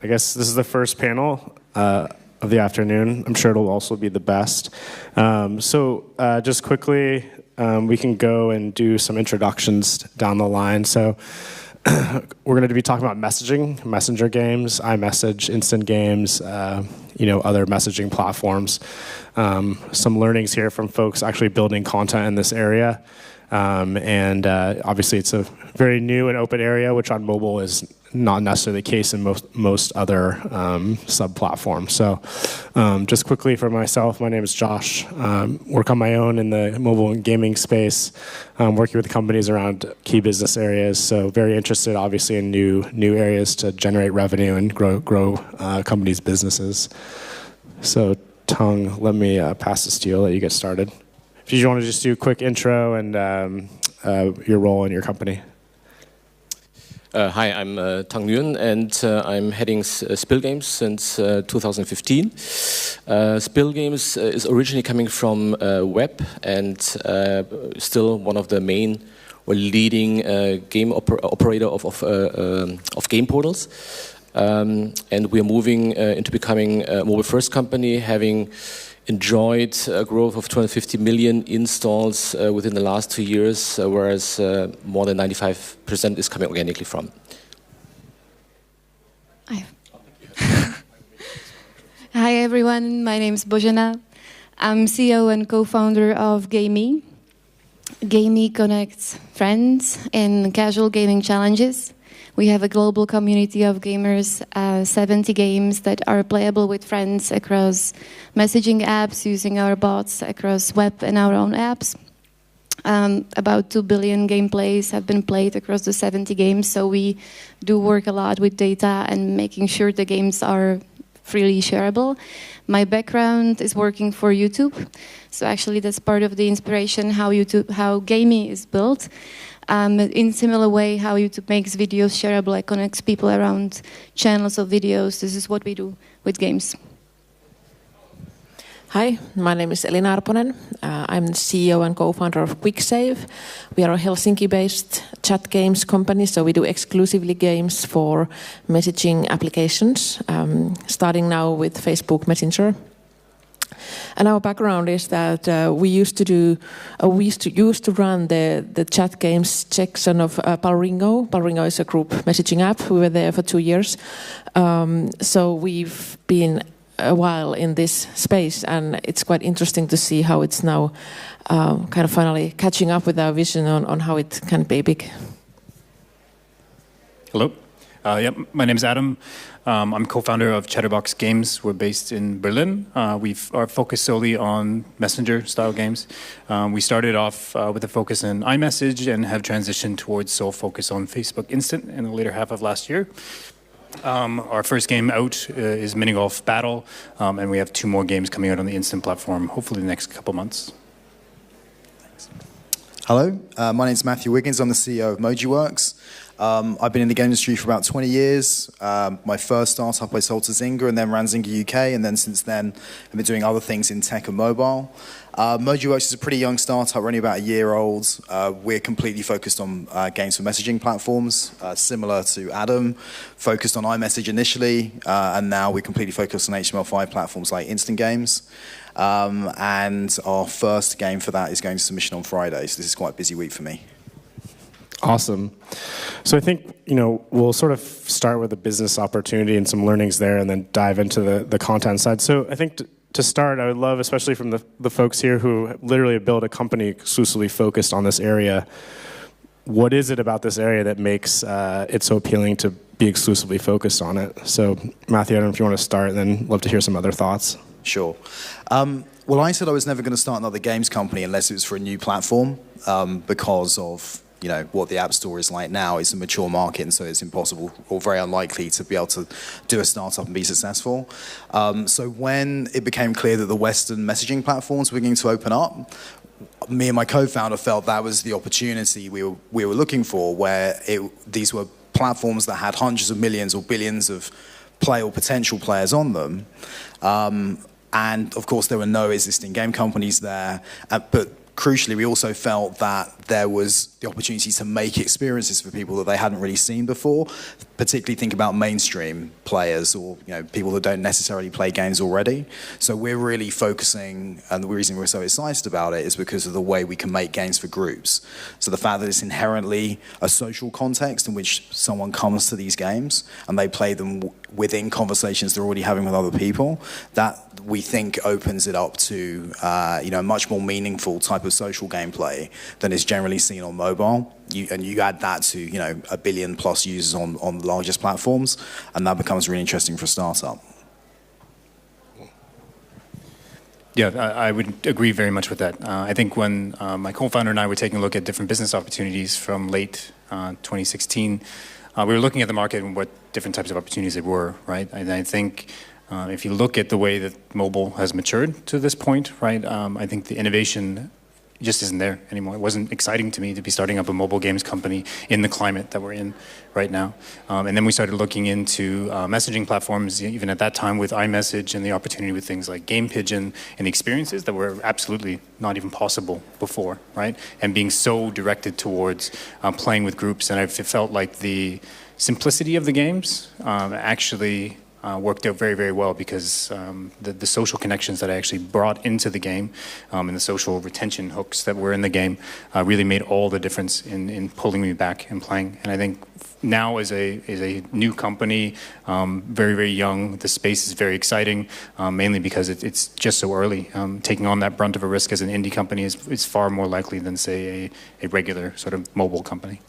I guess this is the first panel of the afternoon. I'm sure it'll also be the best. Just quickly, we can go and do some introductions down the line. So we're going to be talking about messaging, messenger games, iMessage, instant games, other messaging platforms. Some learnings here from folks actually building content in this area. Obviously it's a very new and open area, which on mobile is not necessarily the case in most other sub-platforms. So just quickly for myself, my name is Josh. Work on my own in the mobile and gaming space, working with companies around key business areas. So very interested, obviously, in new areas to generate revenue and grow companies' businesses. So Tung, let me pass this to you, let you get started. If you want to just do a quick intro and your role in your company. Hi, I'm Tang Nguyen, and I'm heading Spill Games since 2015. Spill Games is originally coming from web and still one of the main or leading game operator of game portals. And we're moving into becoming a mobile-first company, having enjoyed a growth of 250 million installs within the last 2 years, whereas more than 95% is coming organically from. Hi everyone, my name is Bojana. I'm CEO and co-founder of Gamey. Gamey connects friends in casual gaming challenges. We have a global community of gamers, 70 games that are playable with friends across messaging apps, using our bots across web and our own apps. About 2 billion gameplays have been played across the 70 games, so we do work a lot with data and making sure the games are freely shareable. My background is working for YouTube, so actually that's part of the inspiration how Gamey is built. In similar way, how YouTube makes videos shareable, it connects people around channels of videos. This is what we do with games. Hi, my name is Elina Arponen. I'm the CEO and co-founder of QuickSave. We are a Helsinki-based chat games company, so we do exclusively games for messaging applications, starting now with Facebook Messenger. And our background is that we used to run the chat games section of Palringo. Palringo is a group messaging app. We were there for 2 years. So we've been a while in this space, and it's quite interesting to see how it's now kind of finally catching up with our vision on how it can be big. Hello. My name's Adam. I'm co-founder of Chatterbox Games. We're based in Berlin. We are focused solely on messenger-style games. We started off with a focus in iMessage and have transitioned towards sole focus on Facebook Instant in the later half of last year. Our first game out is Mini Golf Battle, and we have 2 more games coming out on the Instant platform, hopefully the next couple months. Thanks. Hello, my name's Matthew Wiggins. I'm the CEO of MojiWorks. I've been in the game industry for about 20 years. My first startup I sold to Zynga and then ran Zynga UK, and then since then I've been doing other things in tech and mobile. MojiWorks is a pretty young startup, we're only about a year old. We're completely focused on games for messaging platforms, similar to Adam, focused on iMessage initially, and now we're completely focused on HTML5 platforms like instant games. And our first game for that is going to submission on Friday, so this is quite a busy week for me. Awesome. So I think, we'll sort of start with a business opportunity and some learnings there and then dive into the content side. So I think to start, I would love, especially from the folks here who literally have built a company exclusively focused on this area, what is it about this area that makes it so appealing to be exclusively focused on it? So Matthew, I don't know if you want to start, and then love to hear some other thoughts. Sure. Well, I said I was never going to start another games company unless it was for a new platform, because of what the App Store is like now. It's a mature market, and so it's impossible or very unlikely to be able to do a startup and be successful. So when it became clear that the Western messaging platforms were going to open up, me and my co-founder felt that was the opportunity we were looking for, where these were platforms that had hundreds of millions or billions of potential players on them. And of course, there were no existing game companies there, but crucially, we also felt that there was the opportunity to make experiences for people that they hadn't really seen before, particularly think about mainstream players or people that don't necessarily play games already. So we're really focusing, and the reason we're so excited about it is because of the way we can make games for groups. So the fact that it's inherently a social context in which someone comes to these games and they play them within conversations they're already having with other people, that we think opens it up to a much more meaningful type of social gameplay than is generally seen on mobile. You add that to 1 billion plus users on the largest platforms, and that becomes really interesting for a startup. Yeah, I would agree very much with that. I think when my co-founder and I were taking a look at different business opportunities from late 2016, we were looking at the market and what different types of opportunities there were, right? And I think if you look at the way that mobile has matured to this point, right, I think the innovation just isn't there anymore. It wasn't exciting to me to be starting up a mobile games company in the climate that we're in right now. And then we started looking into messaging platforms, even at that time with iMessage and the opportunity with things like Game Pigeon and experiences that were absolutely not even possible before, right? And being so directed towards playing with groups. And I felt like the simplicity of the games actually worked out very, very well because the social connections that I actually brought into the game and the social retention hooks that were in the game really made all the difference in pulling me back and playing. And I think now as a new company, very, very young, the space is very exciting, mainly because it's just so early. Taking on that brunt of a risk as an indie company is far more likely than, say, a regular sort of mobile company.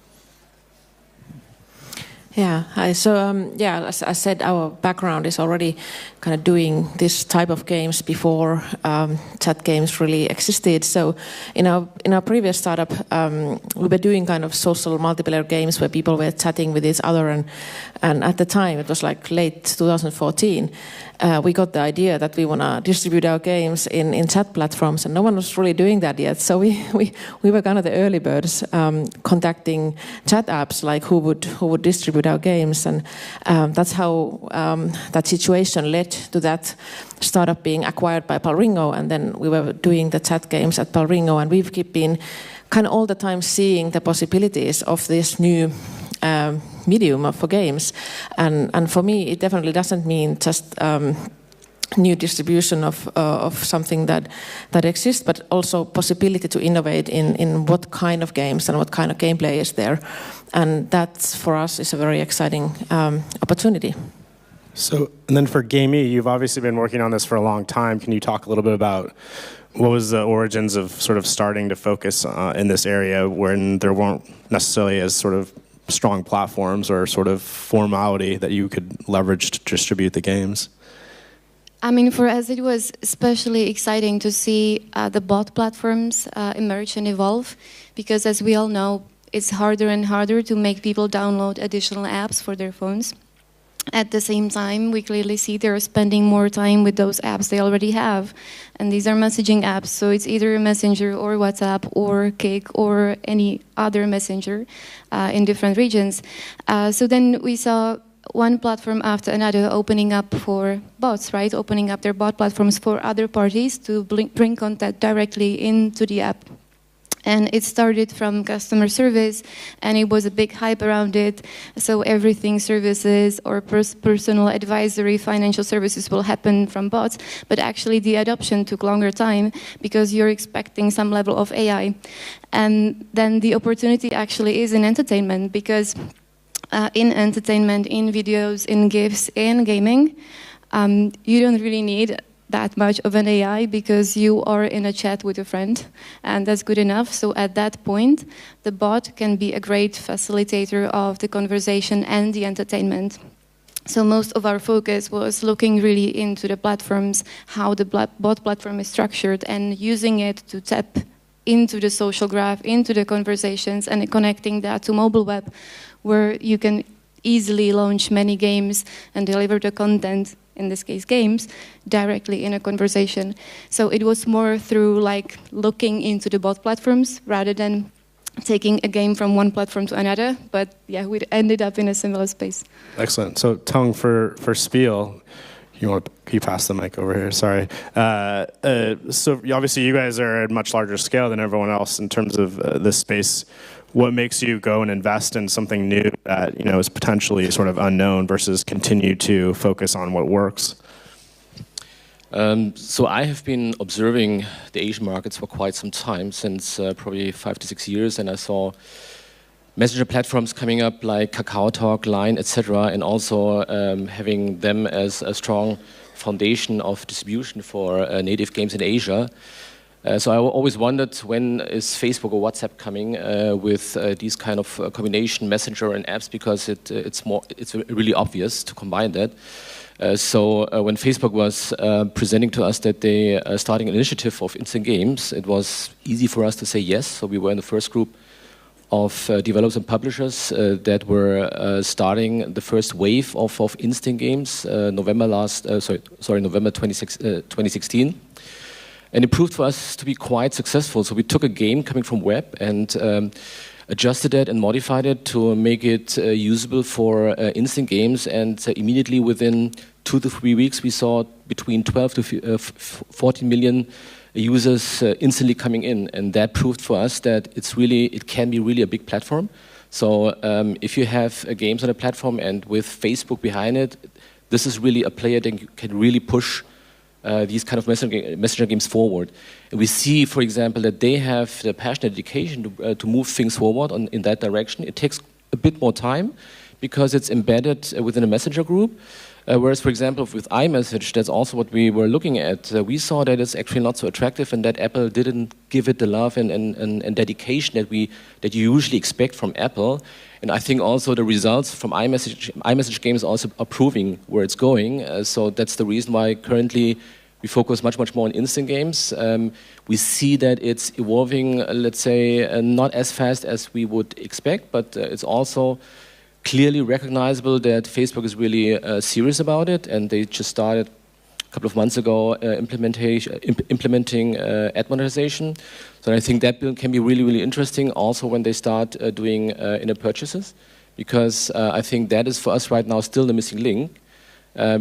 Yeah, as I said, our background is already kind of doing this type of games before chat games really existed. So in our previous startup, we were doing kind of social multiplayer games where people were chatting with each other, and at the time, it was like late 2014, we got the idea that we want to distribute our games in chat platforms, and no one was really doing that yet. So we were kind of the early birds, contacting chat apps like who would distribute our games, and that's how that situation led to that startup being acquired by Palringo, and then we were doing the chat games at Palringo, and we've been kind of all the time seeing the possibilities of this new medium for games, and for me it definitely doesn't mean just new distribution of something that exists, but also possibility to innovate in what kind of games and what kind of gameplay is there, and that for us is a very exciting opportunity. So, and then for Gamey, you've obviously been working on this for a long time. Can you talk a little bit about what was the origins of sort of starting to focus in this area when there weren't necessarily as sort of strong platforms or sort of formality that you could leverage to distribute the games? I mean, for us, it was especially exciting to see the bot platforms emerge and evolve, because as we all know, it's harder and harder to make people download additional apps for their phones. At the same time, we clearly see they're spending more time with those apps they already have. And these are messaging apps, so it's either Messenger or WhatsApp or Kik or any other messenger in different regions. So then we saw one platform after another opening up for bots, right? Opening up their bot platforms for other parties to bring content directly into the app. And it started from customer service, and it was a big hype around it. So everything services or personal advisory, financial services will happen from bots. But actually the adoption took longer time because you're expecting some level of AI. And then the opportunity actually is in entertainment, because in entertainment, in videos, in GIFs, in gaming, you don't really need that much of an AI because you are in a chat with a friend, and that's good enough. So at that point, the bot can be a great facilitator of the conversation and the entertainment. So most of our focus was looking really into the platforms, how the bot platform is structured, and using it to tap into the social graph, into the conversations, and connecting that to mobile web, where you can easily launch many games and deliver the content, in this case games, directly in a conversation. So it was more through like looking into the bot platforms rather than taking a game from one platform to another. But yeah, we ended up in a similar space. Excellent. So Tung, for Spiel, can you pass the mic over here? Sorry. So obviously you guys are at a much larger scale than everyone else in terms of this space. what makes you go and invest in something new that is potentially sort of unknown versus continue to focus on what works? So I have been observing the Asian markets for quite some time, since probably 5 to 6 years, and I saw messenger platforms coming up like KakaoTalk, Line, etc., and also having them as a strong foundation of distribution for native games in Asia. So I always wondered, when is Facebook or WhatsApp coming with these kind of combination messenger and apps, because it's really obvious to combine that. So when Facebook was presenting to us that they are starting an initiative of instant games, it was easy for us to say yes. So we were in the first group of developers and publishers that were starting the first wave of instant games November 2016. And it proved for us to be quite successful. So we took a game coming from web and adjusted it and modified it to make it usable for instant games. And immediately within 2 to 3 weeks, we saw between 12 to 14 million users instantly coming in. And that proved for us that it can be really a big platform. So if you have games on a platform and with Facebook behind it, this is really a player that can really push these kind of messenger games forward. And we see, for example, that they have the passion and dedication to move things forward in that direction. It takes a bit more time because it's embedded within a messenger group. Whereas, for example, with iMessage, that's also what we were looking at. We saw that it's actually not so attractive and that Apple didn't give it the love and dedication that you usually expect from Apple. And I think also the results from iMessage games also are proving where it's going. So that's the reason why currently we focus much more on instant games. We see that it's evolving, let's say, not as fast as we would expect, but it's also clearly recognizable that Facebook is really serious about it, and they just started a couple of months ago implementing ad monetization. So I think that can be really interesting also when they start doing in-app purchases, because I think that is for us right now still the missing link.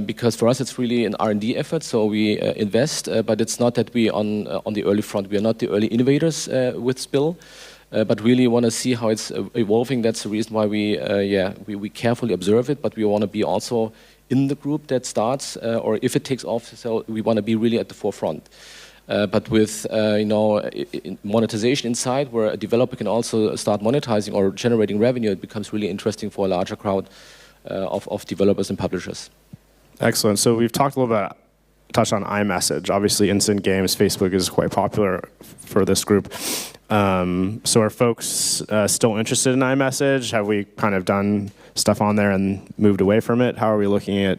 Because for us it's really an R&D effort, so we invest, but it's not that we on the early front. We are not the early innovators with Spill. But really want to see how it's evolving. That's the reason why we carefully observe it, but we want to be also in the group that starts, or if it takes off, so we want to be really at the forefront. But with monetization inside, where a developer can also start monetizing or generating revenue, it becomes really interesting for a larger crowd of developers and publishers. Excellent. So we've talked a little bit, touched on iMessage. Obviously, instant games, Facebook is quite popular for this group. So are folks still interested in iMessage? Have we kind of done stuff on there and moved away from it? How are we looking at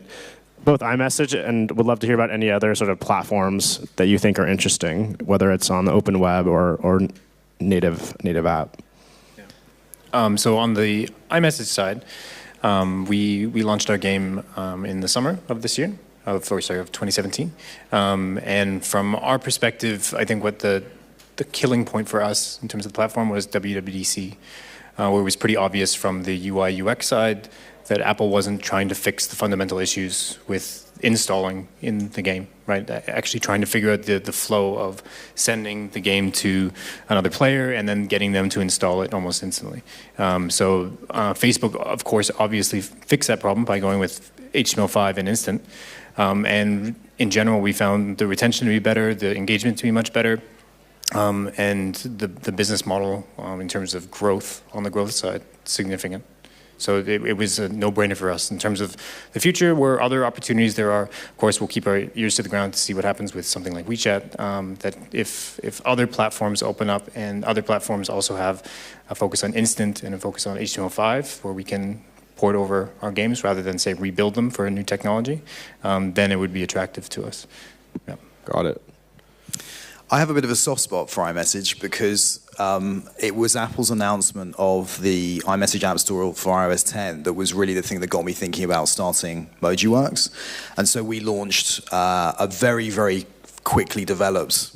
both iMessage, and would love to hear about any other sort of platforms that you think are interesting, whether it's on the open web or native app? Yeah. So on the iMessage side, we launched our game in the summer of this year, of 2017. And from our perspective, I think what the killing point for us in terms of the platform was WWDC, where it was pretty obvious from the UI UX side that Apple wasn't trying to fix the fundamental issues with installing in the game, right? Actually trying to figure out the flow of sending the game to another player and then getting them to install it almost instantly. So Facebook, of course, obviously fixed that problem by going with HTML5 and instant. And in general, we found the retention to be better, the engagement to be much better, and the business model in terms of growth on the growth side, significant. So it was a no-brainer for us. In terms of the future, where other opportunities there are, of course, we'll keep our ears to the ground to see what happens with something like WeChat. That if other platforms open up and other platforms also have a focus on instant and a focus on HTML5, where we can port over our games rather than, say, rebuild them for a new technology, then it would be attractive to us. Yeah. Got it. I have a bit of a soft spot for iMessage because it was Apple's announcement of the iMessage App Store for iOS 10 that was really the thing that got me thinking about starting MojiWorks. And so we launched a very, very quickly developed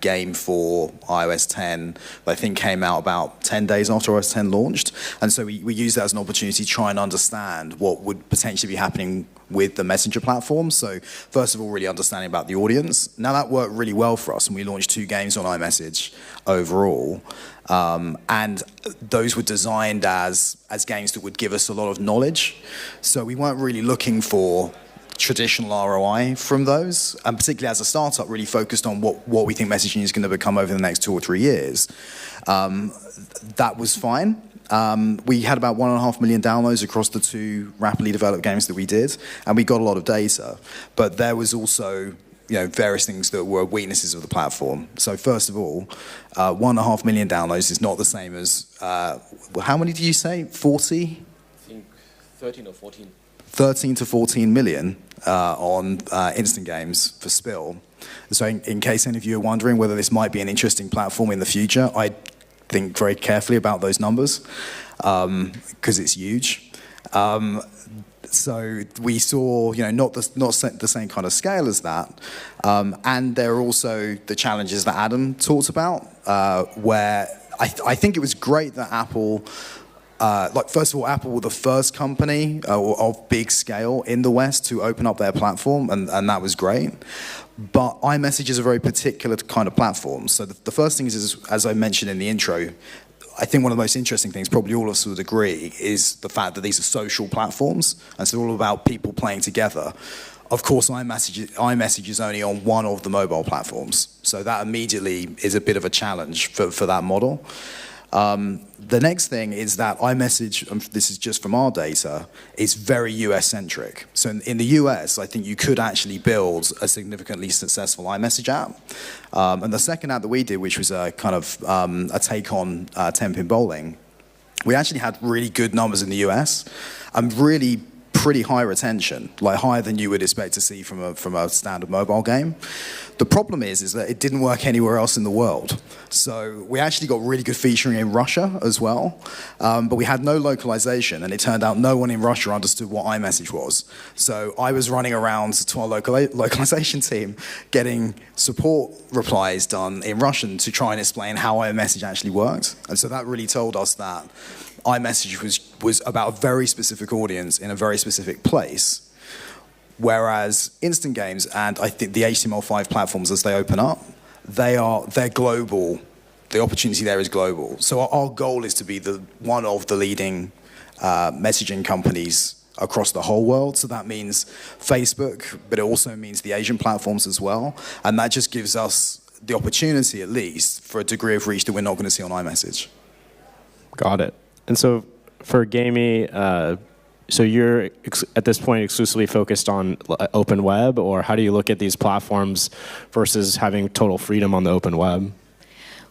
game for iOS 10 that I think came out about 10 days after iOS 10 launched. And so we used that as an opportunity to try and understand what would potentially be happening with the Messenger platform. So first of all, really understanding about the audience. Now that worked really well for us, and we launched 2 games on iMessage overall. And those were designed as games that would give us a lot of knowledge. So we weren't really looking for traditional ROI from those, and particularly as a startup, really focused on what we think messaging is going to become over the next 2 or 3 years. That was fine. We had about 1.5 million downloads across the 2 rapidly developed games that we did, and we got a lot of data. But there was also various things that were weaknesses of the platform. So first of all, 1.5 million downloads is not the same as, how many do you say, 40? I think 13 or 14. 13 to 14 million on instant games for Spill. So in case any of you are wondering whether this might be an interesting platform in the future, I think very carefully about those numbers because it's huge. So we saw, not the same kind of scale as that, and there are also the challenges that Adam talked about, where I think it was great that Apple. First of all, Apple were the first company of big scale in the West to open up their platform, and that was great. But iMessage is a very particular kind of platform. So the first thing is, as I mentioned in the intro, I think one of the most interesting things, probably all of us would agree, is the fact that these are social platforms, and so all about people playing together. Of course, iMessage is only on one of the mobile platforms, so that immediately is a bit of a challenge for that model. The next thing is that iMessage, this is just from our data, is very US-centric. So in the US, I think you could actually build a significantly successful iMessage app. And the second app that we did, which was a kind of a take on 10-pin bowling, we actually had really good numbers in the US and really pretty high retention, like higher than you would expect to see from a standard mobile game. The problem is that it didn't work anywhere else in the world. So we actually got really good featuring in Russia as well, but we had no localization, and it turned out no one in Russia understood what iMessage was. So I was running around to our localization team, getting support replies done in Russian to try and explain how iMessage actually worked. And so that really told us that iMessage was about a very specific audience in a very specific place. Whereas instant games and I think the HTML5 platforms, as they open up, they're global. The opportunity there is global. So our goal is to be one of the leading messaging companies across the whole world. So that means Facebook, but it also means the Asian platforms as well. And that just gives us the opportunity, at least, for a degree of reach that we're not going to see on iMessage. Got it. And so for Gamey, so you're at this point exclusively focused on open web, or how do you look at these platforms versus having total freedom on the open web?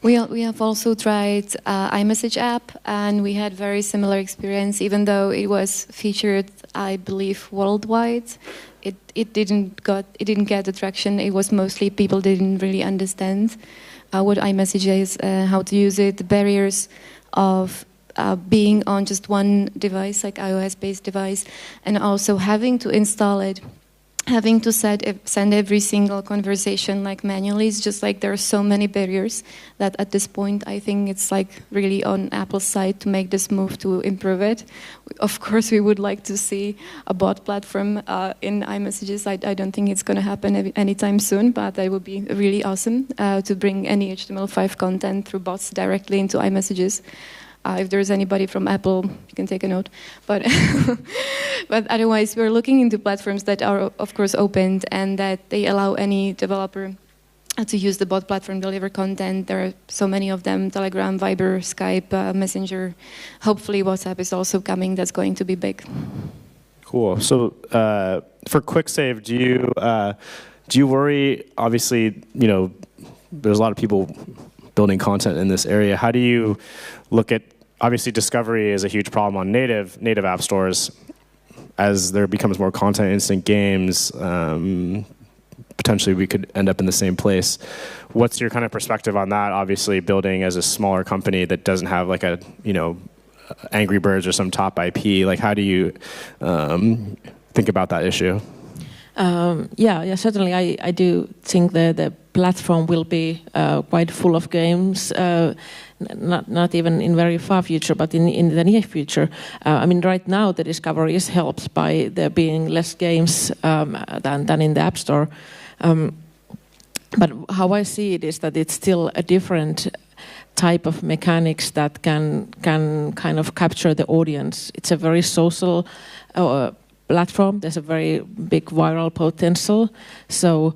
We have also tried iMessage app, and we had very similar experience. Even though it was featured, I believe, worldwide, it didn't get the traction. It was mostly people didn't really understand what iMessage is, how to use it, the barriers of being on just one device, like iOS-based device, and also having to install it, having to send every single conversation like manually. It's just like there are so many barriers that at this point I think it's like really on Apple's side to make this move to improve it. Of course, we would like to see a bot platform in iMessages. I don't think it's going to happen anytime soon, but that would be really awesome to bring any HTML5 content through bots directly into iMessages. If there's anybody from Apple, you can take a note. But but otherwise, we're looking into platforms that are, of course, open and that they allow any developer to use the bot platform, deliver content. There are so many of them: Telegram, Viber, Skype, Messenger. Hopefully, WhatsApp is also coming. That's going to be big. Cool. So for QuickSave, do you worry? Obviously, there's a lot of people building content in this area. How do you look at? Obviously, discovery is a huge problem on native app stores. As there becomes more content, instant games, potentially we could end up in the same place. What's your kind of perspective on that? Obviously, building as a smaller company that doesn't have like a Angry Birds or some top IP. Like, how do you think about that issue? Yeah, certainly. I do think the platform will be quite full of games. Not even in very far future, but in the near future. I mean, right now the discovery is helped by there being less games than in the App Store. But how I see it is that it's still a different type of mechanics that can kind of capture the audience. It's a very social platform. There's a very big viral potential. So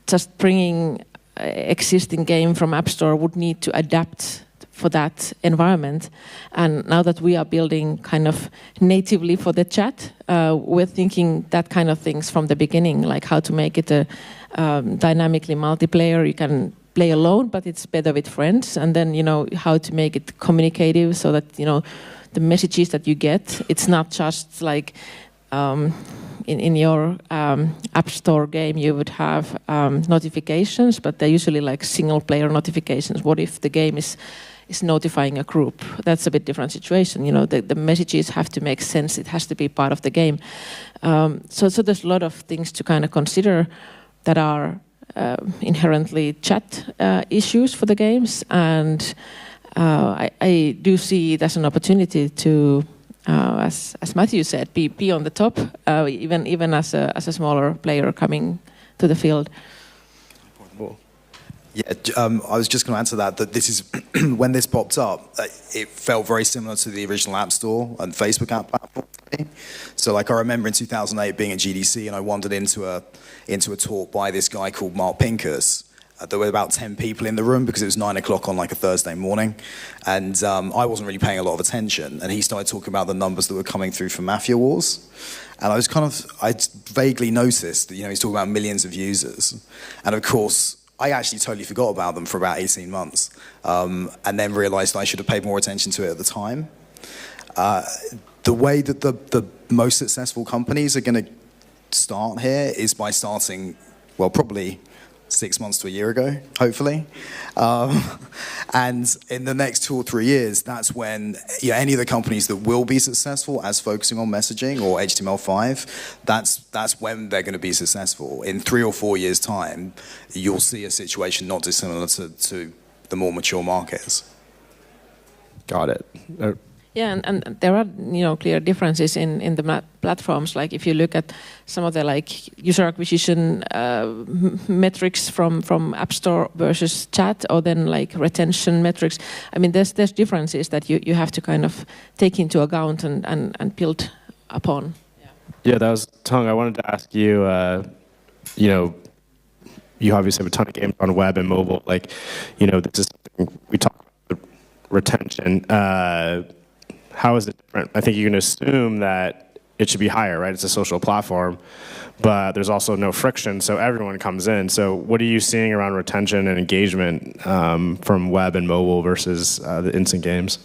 just bringing existing game from App Store would need to adapt for that environment. And now that we are building kind of natively for the chat, we're thinking that kind of things from the beginning, like how to make it a dynamically multiplayer. You can play alone, but it's better with friends. And then, how to make it communicative so that, the messages that you get, it's not just like in your App Store game, you would have notifications, but they're usually like single-player notifications. What if the game is notifying a group? That's a bit different situation. The messages have to make sense. It has to be part of the game. So there's a lot of things to kind of consider that are inherently chat issues for the games, and I do see it as an opportunity to, as Matthew said, be on the top, even as a smaller player coming to the field. Yeah, I was just going to answer that this is, when this popped up, it felt very similar to the original App Store and Facebook app platform. So I remember in 2008 being at GDC and I wandered into a talk by this guy called Mark Pincus. There were about 10 people in the room because it was 9 o'clock on like a Thursday morning. And I wasn't really paying a lot of attention. And he started talking about the numbers that were coming through from Mafia Wars. And I vaguely noticed that, he's talking about millions of users. And of course, I actually totally forgot about them for about 18 months. And then realized I should have paid more attention to it at the time. The way that the most successful companies are going to start here is by starting, well, probably 6 months to a year ago, hopefully. And in the next 2 or 3 years, that's when any of the companies that will be successful as focusing on messaging or HTML5, that's when they're going to be successful. In 3 or 4 years' time, you'll see a situation not dissimilar to the more mature markets. Got it. Yeah, and there are clear differences in the platforms. Like if you look at some of the user acquisition metrics from App Store versus chat, or then retention metrics. I mean, there's differences that you have to kind of take into account and build upon. Yeah, that was Tung. I wanted to ask you. You obviously have a ton of games on web and mobile. This is something we talk about retention. How is it different? I think you can assume that it should be higher, right? It's a social platform, but there's also no friction, so everyone comes in. So what are you seeing around retention and engagement from web and mobile versus the instant games?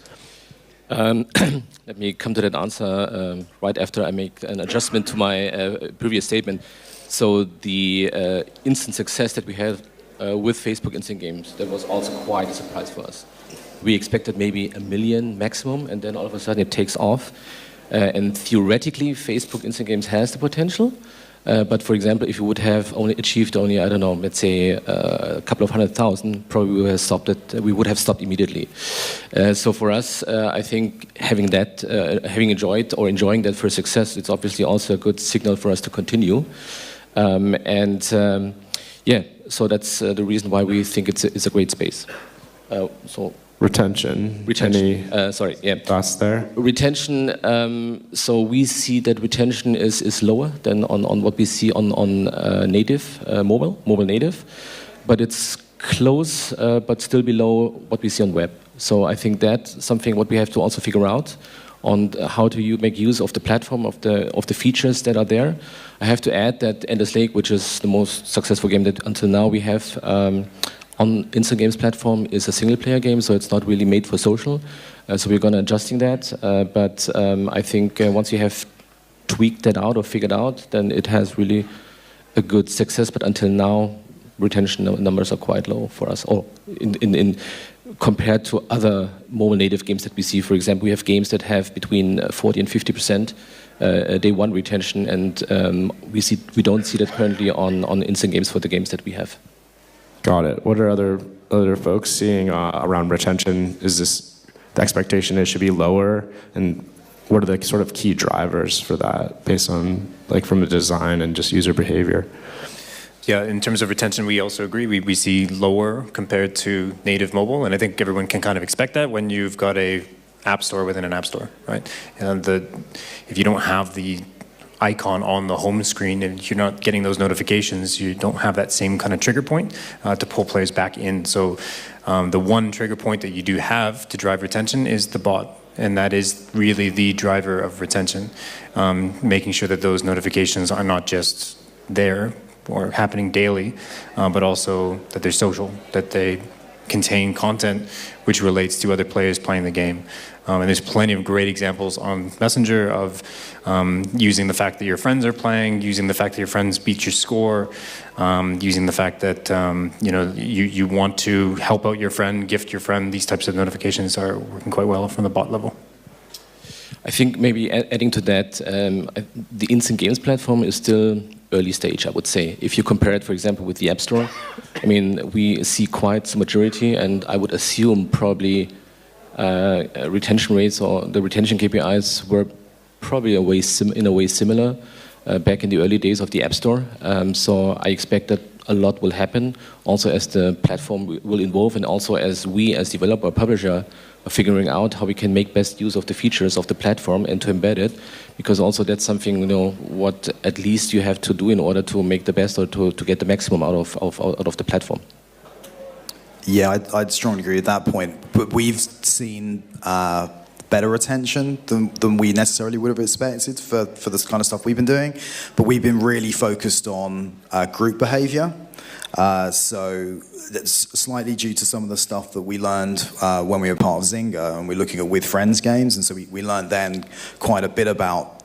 Let me come to that answer right after I make an adjustment to my previous statement. So the instant success that we had with Facebook instant games, that was also quite a surprise for us. We expected maybe 1 million maximum, and then all of a sudden it takes off. And theoretically, Facebook instant games has the potential. But for example, if you would have achieved only, I don't know, let's say a couple of 100,000, probably we would have stopped immediately. So for us, I think having enjoying that first success, it's obviously also a good signal for us to continue. So that's the reason why we think it's a great space. Retention. Any thoughts there? Retention. So we see that retention is lower than on what we see on native mobile native, but it's close, but still below what we see on web. So I think that's something what we have to also figure out on how to make use of the platform of the features that are there. I have to add that Endless Lake, which is the most successful game that until now we have. On Instant Games platform is a single-player game, so it's not really made for social. So we're going to adjusting that. But I think once you have tweaked that out or figured out, then it has really a good success. But until now, retention numbers are quite low for us. Or in compared to other mobile native games that we see. For example, we have games that have between 40 and 50% day one retention, and we don't see that currently on instant games for the games that we have. Got it. What are other folks seeing around retention? Is this the expectation it should be lower, and what are the sort of key drivers for that based on from the design and just user behavior? Yeah, in terms of retention, we also agree. We see lower compared to native mobile, and I think everyone can kind of expect that when you've got a app store within an app store, right? And if you don't have the icon on the home screen and you're not getting those notifications, you don't have that same kind of trigger point to pull players back in. So the one trigger point that you do have to drive retention is the bot. And that is really the driver of retention, making sure that those notifications are not just there or happening daily, but also that they're social, that they contain content which relates to other players playing the game. And there's plenty of great examples on Messenger of using the fact that your friends are playing, using the fact that your friends beat your score, using the fact that you want to help out your friend, gift your friend. These types of notifications are working quite well from the bot level. I think maybe adding to that, the instant games platform is still early stage, I would say. If you compare it, for example, with the App Store, I mean, we see quite the majority, and I would assume probably retention rates or the retention KPIs were probably in a way similar back in the early days of the App Store. So I expect that a lot will happen also as the platform will evolve, and also as we as developer or publisher are figuring out how we can make best use of the features of the platform and to embed it, because also that's something what at least you have to do in order to make the best or to get the maximum out of the platform. Yeah, I'd strongly agree with that point. But we've seen better retention than we necessarily would have expected for this kind of stuff we've been doing. But we've been really focused on group behavior. So that's slightly due to some of the stuff that we learned when we were part of Zynga, and we're looking at With Friends games. And so we learned then quite a bit about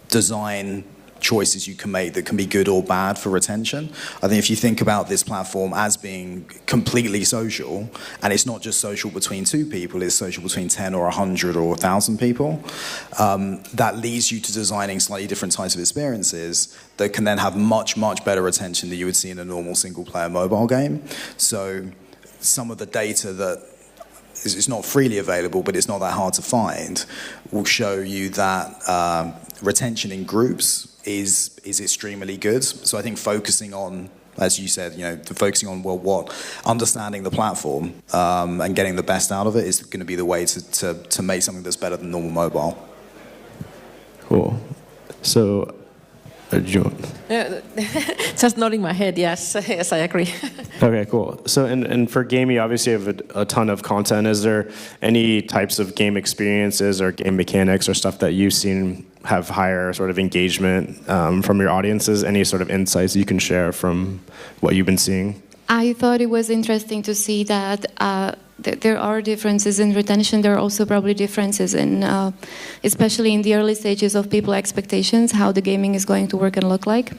design choices you can make that can be good or bad for retention. I think if you think about this platform as being completely social, and it's not just social between two people, it's social between 10 or 100 or 1,000 people, that leads you to designing slightly different types of experiences that can then have much, much better retention than you would see in a normal single-player mobile game. So some of the data that it's not freely available, but it's not that hard to find, will show you that retention in groups is extremely good. So I think focusing on, as you said, focusing on understanding the platform and getting the best out of it is going to be the way to make something that's better than normal mobile. Cool. So, just nodding my head. Yes, yes, I agree. Okay, cool. So, and for gaming, obviously, you have a ton of content. Is there any types of game experiences or game mechanics or stuff that you've seen have higher sort of engagement from your audiences? Any sort of insights you can share from what you've been seeing? I thought it was interesting to see that there are differences in retention. There are also probably differences in, especially in the early stages of people's expectations, how the gaming is going to work and look like.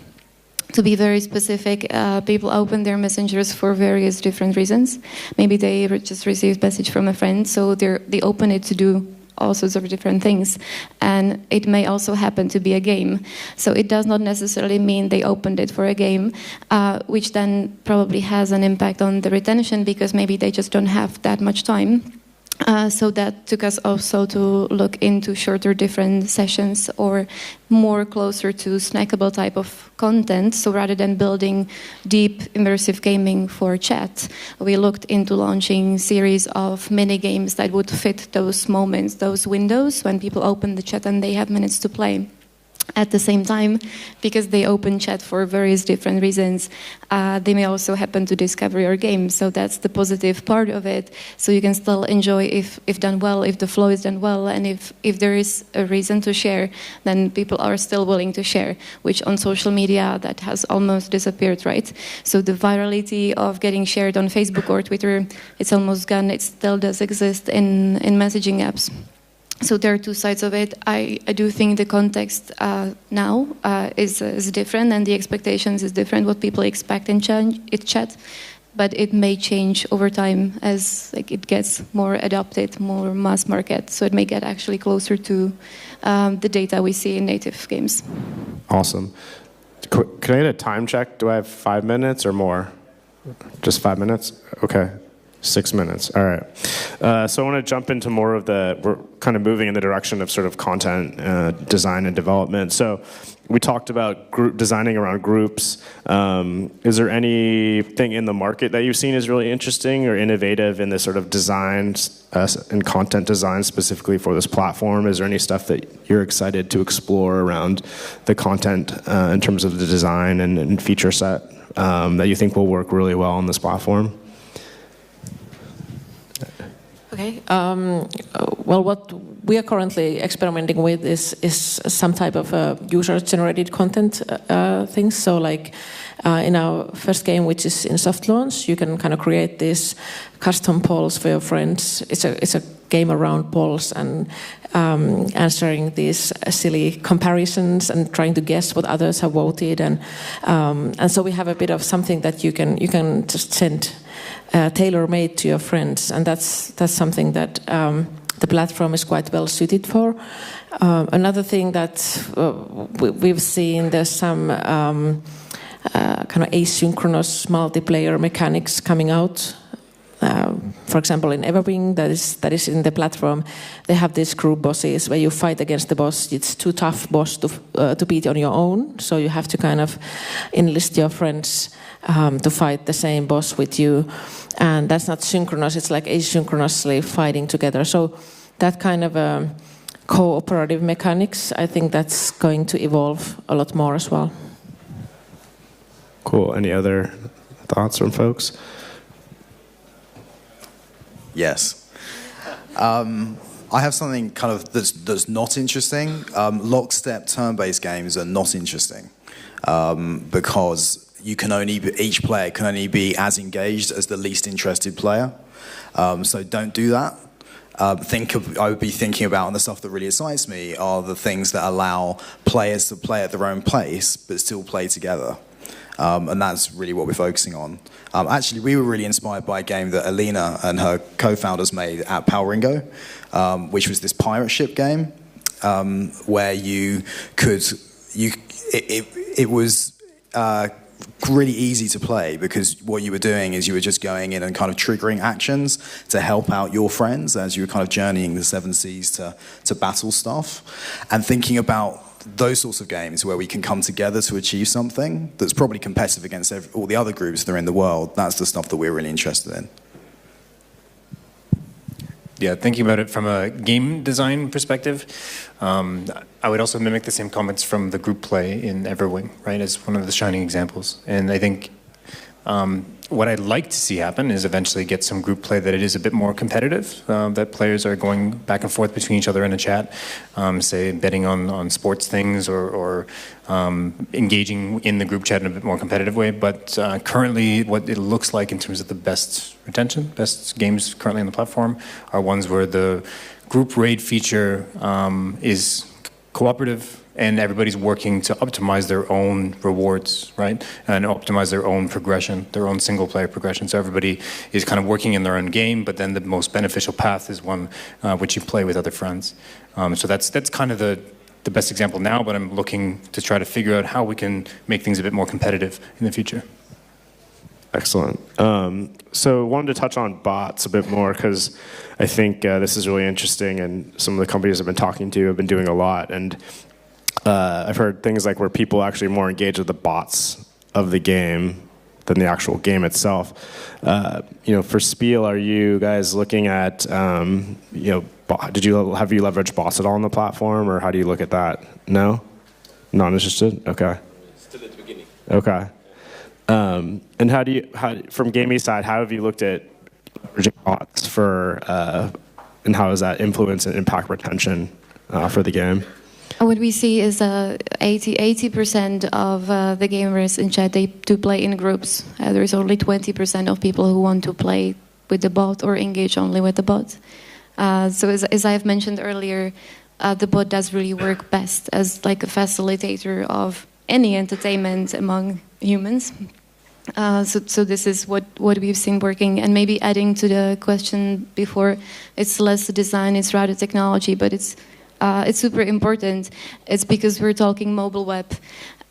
To be very specific, people open their messengers for various different reasons. Maybe they just received a message from a friend, so they open it to do all sorts of different things, and it may also happen to be a game. So it does not necessarily mean they opened it for a game, which then probably has an impact on the retention because maybe they just don't have that much time. So that took us also to look into shorter different sessions or more closer to snackable type of content. So rather than building deep immersive gaming for chat, we looked into launching series of mini games that would fit those moments, those windows when people open the chat and they have minutes to play. At the same time, because they open chat for various different reasons, they may also happen to discover your game. So that's the positive part of it. So you can still enjoy if done well, if the flow is done well, and if there is a reason to share, then people are still willing to share, which on social media, that has almost disappeared, right? So the virality of getting shared on Facebook or Twitter, it's almost gone. It still does exist in messaging apps. So there are two sides of it. I do think the context now is different, and the expectations is different. What people expect in chat, but it may change over time as like it gets more adopted, more mass market. So it may get actually closer to the data we see in native games. Awesome. Can I get a time check? Do I have 5 minutes or more? Just 5 minutes? Okay. 6 minutes. All right. So I want to jump into more of we're kind of moving in the direction of sort of content design and development. So we talked about designing around groups. Is there anything in the market that you've seen is really interesting or innovative in this sort of design and content design specifically for this platform? Is there any stuff that you're excited to explore around the content in terms of the design and feature set that you think will work really well on this platform? Okay. Well, what we are currently experimenting with is some type of user-generated content things. So, like in our first game, which is in soft launch, you can kind of create these custom polls for your friends. It's a game around polls and answering these silly comparisons and trying to guess what others have voted, and so we have a bit of something that you can just send. Tailor-made to your friends, and that's something that the platform is quite well suited for. Another thing that we've seen, there's some kind of asynchronous multiplayer mechanics coming out. For example, in Everwing, that is in the platform, they have these group bosses where you fight against the boss. It's too tough boss to beat on your own, so you have to kind of enlist your friends to fight the same boss with you, and that's not synchronous. It's like asynchronously fighting together. So that kind of cooperative mechanics, I think that's going to evolve a lot more as well. Cool. Any other thoughts from folks? Yes. I have something kind of that's not interesting. Lockstep turn-based games are not interesting because each player can only be as engaged as the least interested player. So don't do that. I would be thinking about, and the stuff that really excites me are the things that allow players to play at their own pace but still play together. And that's really what we're focusing on. Actually, we were really inspired by a game that Alina and her co-founders made at Palringo, which was this pirate ship game, where it was really easy to play because what you were doing is you were just going in and kind of triggering actions to help out your friends as you were kind of journeying the seven seas to battle stuff, and thinking about those sorts of games where we can come together to achieve something that's probably competitive against all the other groups that are in the world. That's the stuff that we're really interested in. Yeah, thinking about it from a game design perspective, I would also mimic the same comments from the group play in Everwing, right, as one of the shining examples. And I think what I'd like to see happen is eventually get some group play that it is a bit more competitive, that players are going back and forth between each other in a chat, say betting on sports things or engaging in the group chat in a bit more competitive way. But currently what it looks like in terms of the best games currently on the platform are ones where the group raid feature is cooperative, and everybody's working to optimize their own rewards, right? And optimize their own progression, their own single player progression. So everybody is kind of working in their own game, but then the most beneficial path is one which you play with other friends. So that's kind of the best example now, but I'm looking to try to figure out how we can make things a bit more competitive in the future. Excellent. So wanted to touch on bots a bit more because I think this is really interesting, and some of the companies I've been talking to have been doing a lot. And I've heard things like where people actually more engage with the bots of the game than the actual game itself. For Spiel, are you guys looking at, have you leveraged bots at all on the platform, or how do you look at that? No? Not interested? Okay. Still at the beginning. Okay. And from gaming side, how have you looked at leveraging bots and how does that influence and impact retention for the game? What we see is 80% of the gamers in chat, they do play in groups. There's only 20% of people who want to play with the bot or engage only with the bot. So as I've mentioned earlier, the bot does really work best as like a facilitator of any entertainment among humans. So this is what we've seen working. And maybe adding to the question before, it's less design, it's rather technology, but it's super important. It's because we're talking mobile web,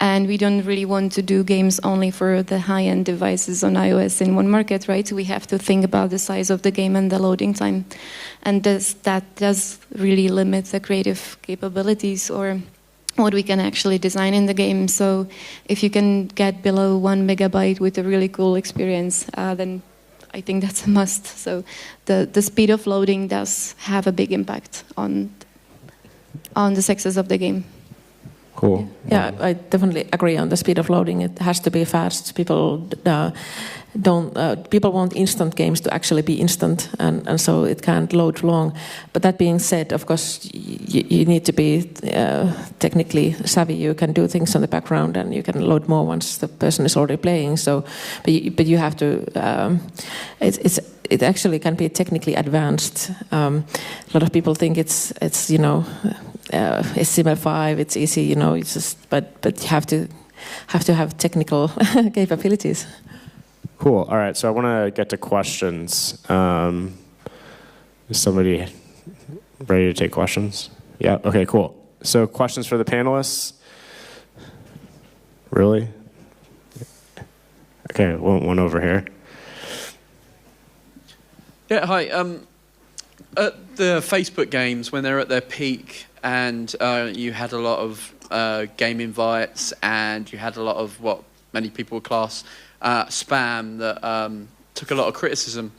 and we don't really want to do games only for the high-end devices on iOS in one market, right? We have to think about the size of the game and the loading time. And that does really limit the creative capabilities or what we can actually design in the game. So if you can get below 1 megabyte with a really cool experience, then I think that's a must. So the speed of loading does have a big impact on the success of the game. Cool. Yeah, I definitely agree on the speed of loading. It has to be fast. People people want instant games to actually be instant, and so it can't load long. But that being said, of course, you need to be technically savvy. You can do things on the background, and you can load more once the person is already playing. So, but you have to. It actually can be technically advanced. A lot of people think it's HTML5. It's easy, It's just, but you have to have technical capabilities. Cool. All right. So I want to get to questions. Is somebody ready to take questions? Yeah. Okay. Cool. So questions for the panelists. Really? Okay. One over here. Yeah, hi. At the Facebook games, when they're at their peak and you had a lot of game invites and you had a lot of what many people would class spam that took a lot of criticism.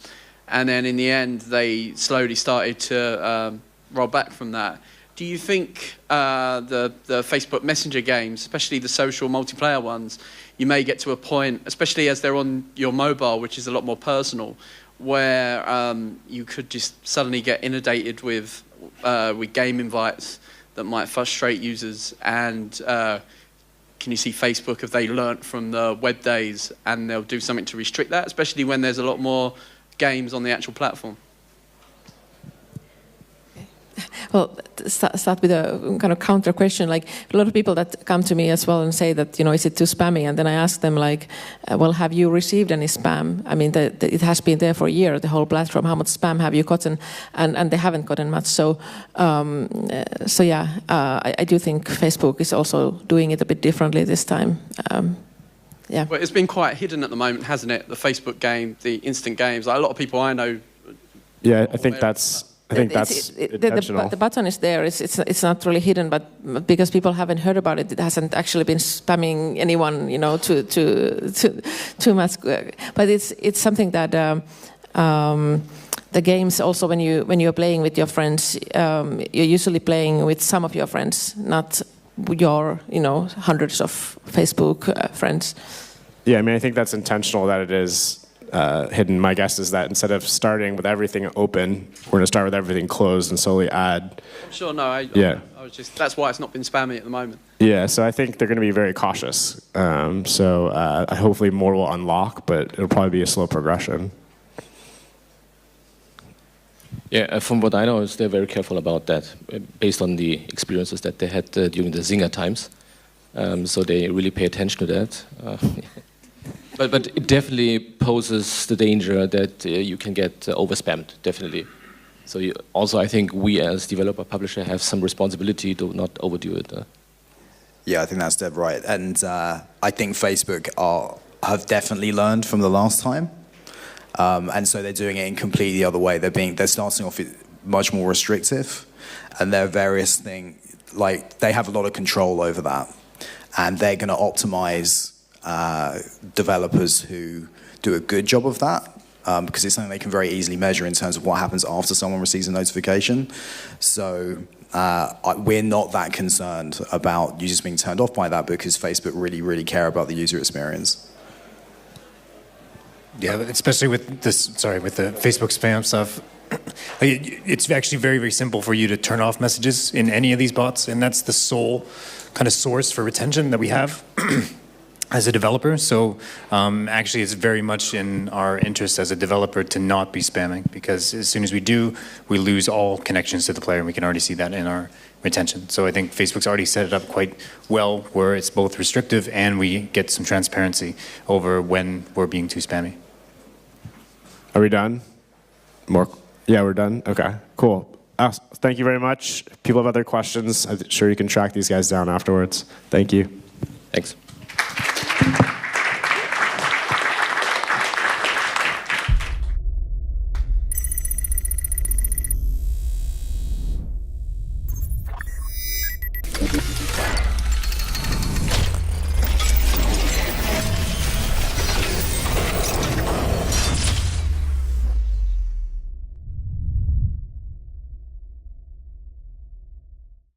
And then in the end, they slowly started to roll back from that. Do you think the Facebook Messenger games, especially the social multiplayer ones, you may get to a point, especially as they're on your mobile, which is a lot more personal, where you could just suddenly get inundated with game invites that might frustrate users? And can you see Facebook, if they learnt from the web days and they'll do something to restrict that, especially when there's a lot more games on the actual platform? Well, start with a kind of counter question. Like a lot of people that come to me as well and say that, is it too spammy? And then I ask them like, well, have you received any spam? I mean, it has been there for a year, the whole platform. How much spam have you gotten? And they haven't gotten much. So yeah, I do think Facebook is also doing it a bit differently this time. Yeah. Well, it's been quite hidden at the moment, hasn't it? The Facebook game, the instant games. Like a lot of people I know. Yeah, I think that's intentional. The button is there. It's not really hidden, but because people haven't heard about it, it hasn't actually been spamming anyone, too much. But it's something that the games also, when you're playing with your friends, you're usually playing with some of your friends, not your hundreds of Facebook friends. Yeah, I mean, I think that's intentional that it is hidden. My guess is that instead of starting with everything open, we're going to start with everything closed and slowly add. Sure, no, I was just, that's why it's not been spammy at the moment. Yeah, so I think they're going to be very cautious. So hopefully more will unlock, but it'll probably be a slow progression. Yeah, from what I know, is they're very careful about that, based on the experiences that they had during the Zinger times. So they really pay attention to that. But it definitely poses the danger that you can get overspammed, definitely. So also, I think we as developer publisher have some responsibility to not overdo it. Yeah, I think that's dead right. And I think Facebook have definitely learned from the last time. And so they're doing it in completely the other way. They're starting off much more restrictive, and there are various things, like they have a lot of control over that, and they're going to optimize developers who do a good job of that, because it's something they can very easily measure in terms of what happens after someone receives a notification. So we're not that concerned about users being turned off by that, because Facebook really, really care about the user experience. Yeah, especially with the Facebook spam stuff. It's actually very, very simple for you to turn off messages in any of these bots, and that's the sole kind of source for retention that we have. as a developer. So actually it's very much in our interest as a developer to not be spamming, because as soon as we do, we lose all connections to the player, and we can already see that in our retention. So I think Facebook's already set it up quite well where it's both restrictive and we get some transparency over when we're being too spammy. Are we done? More? Yeah, we're done? Okay, cool. Thank you very much. If people have other questions, I'm sure you can track these guys down afterwards. Thank you. Thanks.